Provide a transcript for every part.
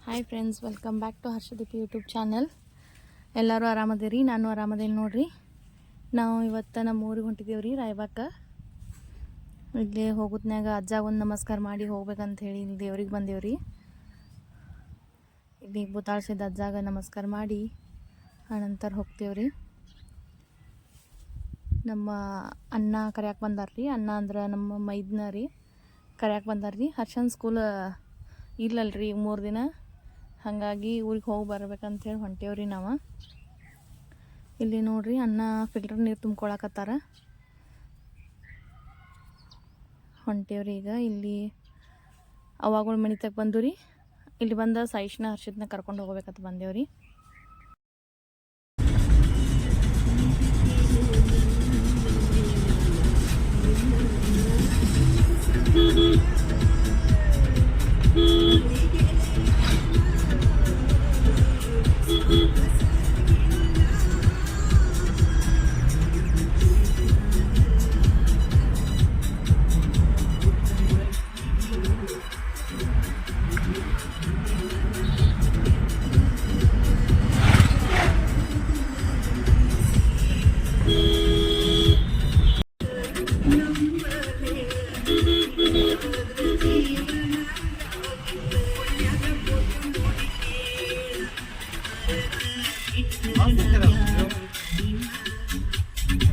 Hi friends, welcome back to Harshdeep YouTube channel. ಎಲ್ಲರೂ ಆರಾಮದಿರಿ, ನಾನು ಆರಾಮದೇನಿ ನೋಡ್ರಿ. ನಾವು ಇವತ್ತು ನಮ್ಮ ಊರಿಗೆ ಹೊಂಟಿದ್ದೀವಿ ರೀ, ರಾಯಬಾಗಕ್ಕೆ. ಇಲ್ಲಿ ಹೋಗೋದ್ನಾಗ ಅಜ್ಜಾಗ ಒಂದು ನಮಸ್ಕಾರ ಮಾಡಿ ಹೋಗ್ಬೇಕಂತ ಹೇಳಿ ಇಲ್ಲಿ ದೇವ್ರಿಗೆ ಬಂದೇವ್ರಿ. ಇಲ್ಲಿ ಬುತ್ತಾಳ್ಸಿದ ಅಜ್ಜಾಗ ನಮಸ್ಕಾರ ಮಾಡಿ ಆನಂತರ ಹೋಗ್ತೇವ್ರಿ. ನಮ್ಮ ಅಣ್ಣ ಕರ್ಯಾಕೆ ಬಂದಾರ್ರಿ. ಅಣ್ಣ ಅಂದ್ರೆ ನಮ್ಮ ಮೈದ್ನ ರೀ, ಕರ್ಯಾಕೆ ಬಂದಾರ್ರಿ. ಹರ್ಷನ್ ಸ್ಕೂಲ್ ಇಲ್ಲಲ್ರಿ 3 ದಿನ, ಹಾಗಾಗಿ ಊರಿಗೆ ಹೋಗಿ ಬರ್ಬೇಕಂತೇಳಿ ಹೊಂಟೇವ್ರಿ ನಾವು. ಇಲ್ಲಿ ನೋಡ್ರಿ, ಅಣ್ಣ ಫಿಲ್ಟರ್ ನೀರು ತುಂಬ್ಕೊಳಕತ್ತಾರ. ಹೊಂಟೇವ್ರಿ ಈಗ. ಇಲ್ಲಿ ಅವಾಗಳ ಮನೆ ತಗ ಬಂದು ರೀ. ಇಲ್ಲಿ ಬಂದ ಸೈಷ್ಣ ಹರ್ಷದನ್ನ ಕರ್ಕೊಂಡು ಹೋಗ್ಬೇಕಂತ ಬಂದೇವ್ರಿ.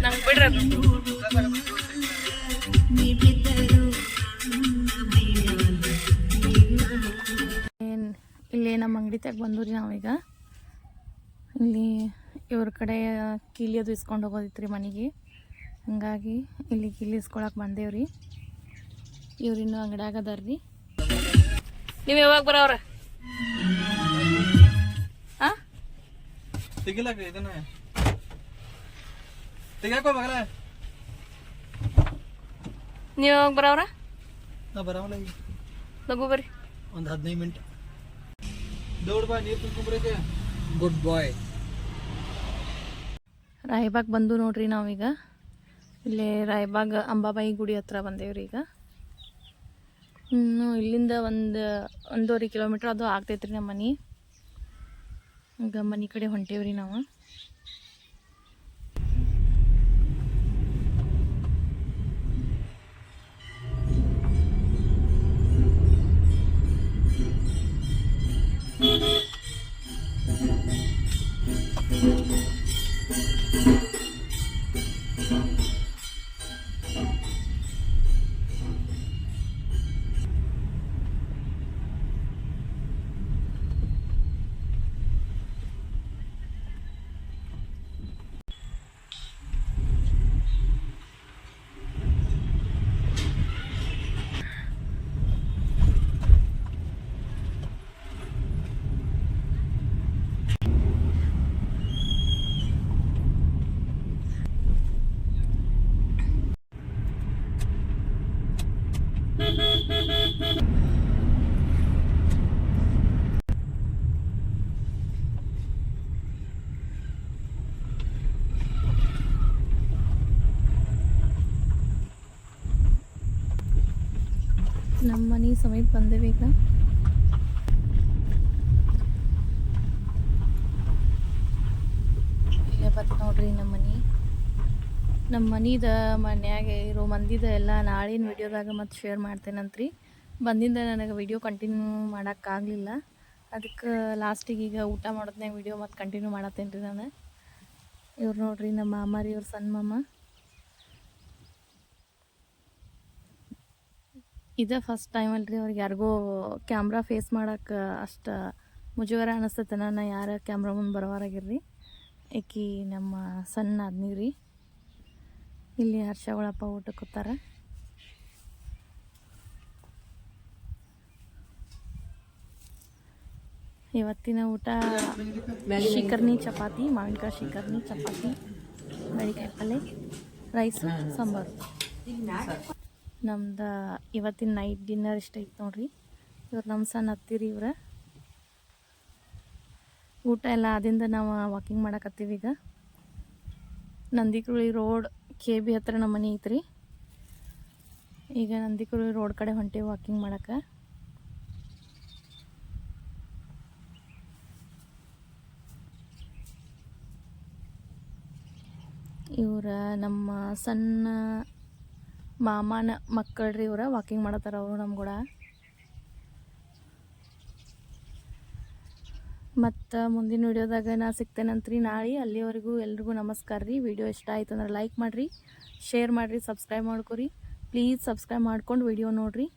ನಂಗೆ ಬಿಡ್ರಿ, ಇಲ್ಲಿ ನಮ್ಮ ಅಂಗಡಿ ತಗ ಬಂದ್ರಿ ನಾವೀಗ. ಇಲ್ಲಿ ಇವ್ರ ಕಡೆ ಕೀಲಿ ಅದು ಇಸ್ಕೊಂಡು ಹೋಗೋದಿತ್ತು ರೀ ಮನೆಗೆ, ಹಂಗಾಗಿ ಇಲ್ಲಿ ಕೀಲಿ ಇಸ್ಕೊಳಕ್ಕೆ ಬಂದೇವ್ರಿ. ಇವ್ರಿನ್ನೂ ಅಂಗಡಿಯಾಗ ಅದಾರ್ರಿ. ನೀವು ಯಾವಾಗ ಬರೋವ್ರ? ನೀವು ಯಾವಾಗ ಬರೋವ್ರ? ಲಘು ಬರ್ರಿ, ಒಂದು 15 ಮಿನಿಟ್. ದೌಡ್ ಬಾ, ನೀರು ತುಂಬ್ಕೊಂಡ್ಬರಕ್ಕೆ. ಗುಡ್ ಬಾಯ್. ರಾಯಬಾಗ್ ಬಂದು ನೋಡ್ರಿ ನಾವೀಗ. ಇಲ್ಲೇ ರಾಯಬಾಗ್ ಅಂಬಾಬಾಯಿ ಗುಡಿ ಹತ್ರ ಬಂದೇವ್ರಿ ಈಗ. ಇಲ್ಲಿಂದ 1.5 ಕಿಲೋಮೀಟ್ರ್ ಅದು ಆಗ್ತೈತ್ರಿ ನಮ್ಮ ಮನೆ. ಈಗ ಮನೆ ಕಡೆ ಹೊಂಟೇವ್ರಿ ನಾವು. ನಮ್ಮ ಮನೆ ಸಮೀಪ ಬಂದೇವಿ ಈಗ. ಇಲ್ಲೇ ಬತ್ ನೋಡ್ರಿ ನಮ್ಮ ಮನೀದ ಮನ್ಯಾಗ ಇರೋ ಮಂದಿದ ಎಲ್ಲ ನಾಳಿನ ವಿಡಿಯೋದಾಗ ಮತ್ತು ಶೇರ್ ಮಾಡ್ತೇನಂತ್ರಿ. ಬಂದಿಂದ ನನಗೆ ವಿಡಿಯೋ ಕಂಟಿನ್ಯೂ ಮಾಡೋಕ್ಕಾಗಲಿಲ್ಲ, ಅದಕ್ಕೆ ಲಾಸ್ಟಿಗೆ ಈಗ ಊಟ ಮಾಡೋದ್ನಾಗ ವಿಡಿಯೋ ಮತ್ತು ಕಂಟಿನ್ಯೂ ಮಾಡತ್ತೇನೆ ರೀ ನಾನು. ಇವ್ರು ನೋಡ್ರಿ ನಮ್ಮ ಮಾಮ ರೀ, ಇವ್ರು ಸಣ್ಣ ಮಾಮ. ಇದೇ ಫಸ್ಟ್ ಟೈಮ್ ಅಲ್ರಿ ಅವ್ರಿಗೆ ಯಾರಿಗೂ ಕ್ಯಾಮ್ರಾ ಫೇಸ್ ಮಾಡೋಕ್ಕೆ ಅಷ್ಟು ಮುಜುಗರ ಅನ್ನಿಸ್ತೈತೆ. ನಾನು ಯಾರು ಕ್ಯಾಮ್ರಾ ಮುಂದೆ ಬರೋವರಾಗಿರ್ರಿ. ಏಕಿ ನಮ್ಮ ಸಣ್ಣ ಆದ್ನಿ ರೀ. ಇಲ್ಲಿ ಹರ್ಷಗಳಪ್ಪ ಊಟಕ್ಕೆ ಕೂತಾರ. ಇವತ್ತಿನ ಊಟ ಶಿಕರ್ನಿ ಚಪಾತಿ, ಮಾವಿನಕಾಯಿ ಶಿಕರ್ನಿ ಚಪಾತಿ, ಬೆಳಿಕಾಯಿ ಪಲ್ಯ, ರೈಸ್, ಸಾಂಬಾರು. ನಮ್ದು ಇವತ್ತಿನ ನೈಟ್ ಡಿನ್ನರ್ ಇಷ್ಟ ಐತೆ ನೋಡ್ರಿ. ಇವ್ರು ನಮ್ಮ ಸಣ್ಣ ಹತ್ತಿರಿ. ಇವ್ರ ಊಟ ಎಲ್ಲ ಆದಿಂದ ನಾವು ವಾಕಿಂಗ್ ಮಾಡಕತ್ತೀವಿ ಈಗ. ನಂದಿಕುಳಿ ರೋಡ್ KB ಹತ್ರ ನಮ್ಮ ಮನೆ ಐತ್ರಿ. ಈಗ ನಂದಿಕುಳಿ ರೋಡ್ ಕಡೆ ಹೊಂಟೇವಿ ವಾಕಿಂಗ್ ಮಾಡಕ್ಕೆ. ಇವ್ರ ನಮ್ಮ ಸಣ್ಣ ಮಾಮನ ಮಕ್ಕಳ್ರಿ. ಇವ್ರ ವಾಕಿಂಗ್ ಮಾಡತ್ತಾರ ಅವರು ನಮ್ಮ ಕೂಡ. ಮತ್ತು ಮುಂದಿನ ವಿಡಿಯೋದಾಗ ನಾ ಸಿಗ್ತೇನಂತ್ರಿ ನಾಳೆ. ಅಲ್ಲಿವರೆಗೂ ಎಲ್ರಿಗೂ ನಮಸ್ಕಾರ ರೀ. ವಿಡಿಯೋ ಇಷ್ಟ ಆಯ್ತು ಅಂದ್ರೆ ಲೈಕ್ ಮಾಡಿರಿ, ಶೇರ್ ಮಾಡಿರಿ, ಸಬ್ಸ್ಕ್ರೈಬ್ ಮಾಡ್ಕೊರಿ. ಪ್ಲೀಸ್ ಸಬ್ಸ್ಕ್ರೈಬ್ ಮಾಡ್ಕೊಂಡು ವಿಡಿಯೋ ನೋಡಿರಿ.